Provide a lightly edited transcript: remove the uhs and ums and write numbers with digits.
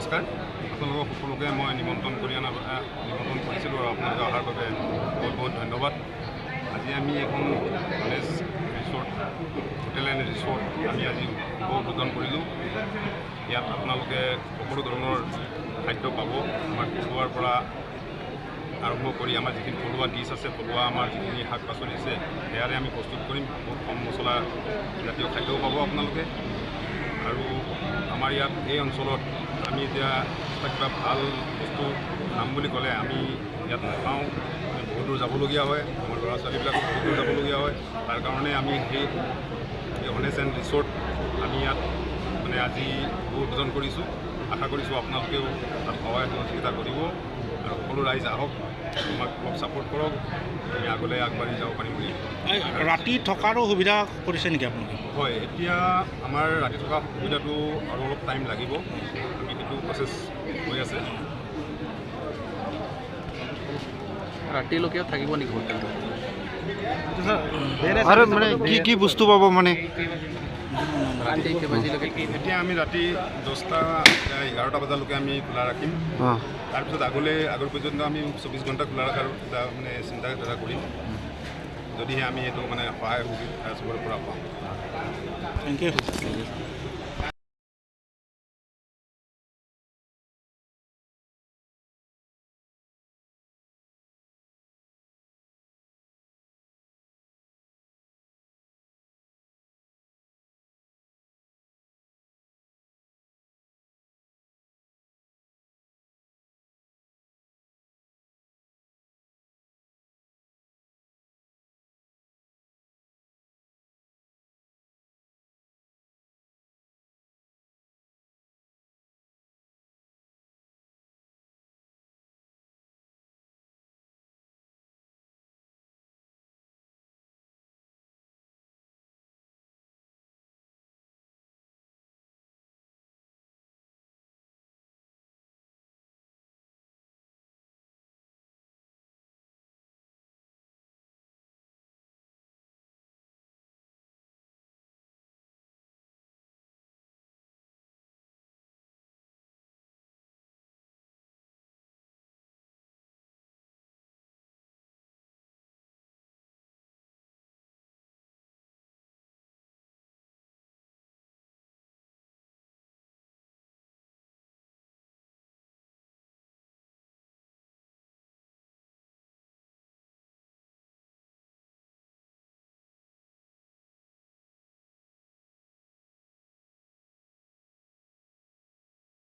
নমস্কাৰ আপোনালোকক সকলোকে মই নিমন্ত্ৰণ কৰিছিলোঁ আৰু আপোনালোকে অহাৰ বাবে বহুত বহুত ধন্যবাদ। আজি আমি এখন কলেজ ৰিসৰ্ট হোটেল এণ্ড ৰিসৰ্ট আমি আজি উদ্বোধন কৰিলোঁ। ইয়াত আপোনালোকে সকলো ধৰণৰ খাদ্য পাব। আমাৰ থলুৱাৰ পৰা আৰম্ভ কৰি আমাৰ যিখিনি থলুৱা ডিছ আছে, থলুৱা আমাৰ যিখিনি শাক পাচলি আছে সেয়াৰে আমি প্ৰস্তুত কৰিম। বহুত কম মছলা জাতীয় খাদ্যও পাব আপোনালোকে। আৰু আমাৰ ইয়াত এই অঞ্চলত আমি এতিয়া কিবা ভাল বস্তু নাম বুলি ক'লে আমি ইয়াত নাপাওঁ, বহুত দূৰ যাবলগীয়া হয়, আমাৰ ল'ৰা ছোৱালীবিলাক বহুত দূৰ যাবলগীয়া হয়। তাৰ কাৰণে আমি সেই হনেছ এণ্ড ৰিসৰ্ট আমি ইয়াত মানে আজি উদ্বোধন কৰিছোঁ। আশা কৰিছোঁ আপোনালোকেও তাত সহায় সহযোগিতা কৰিব আৰু সকলো ৰাইজ আহক, আমাক অলপ ছাপোৰ্ট কৰক, আমি আগলৈ আগবাঢ়ি যাব পাৰিম বুলি। ৰাতি থকাৰো সুবিধা কৰিছে নেকি আপোনালোকে? হয়, এতিয়া আমাৰ ৰাতি থকা সুবিধাটো আৰু অলপ টাইম লাগিব, আমি সেইটো প্ৰচেছ হৈ আছে। ৰাতিলৈকে থাকিব নেকি হোটেলটো? আৰু মানে কি বস্তু পাব মানে? এতিয়া আমি ৰাতি 10টা 11টা বজালৈকে আমি খোলা ৰাখিম। তাৰপিছত আগৰ পৰ্যন্ত আমি 24 ঘণ্টা খোলা ৰখাৰ মানে চিন্তা কৰিম, যদিহে আমি এইটো মানে সহায় সুবিধা চবৰে পৰা পাওঁ। Thank U.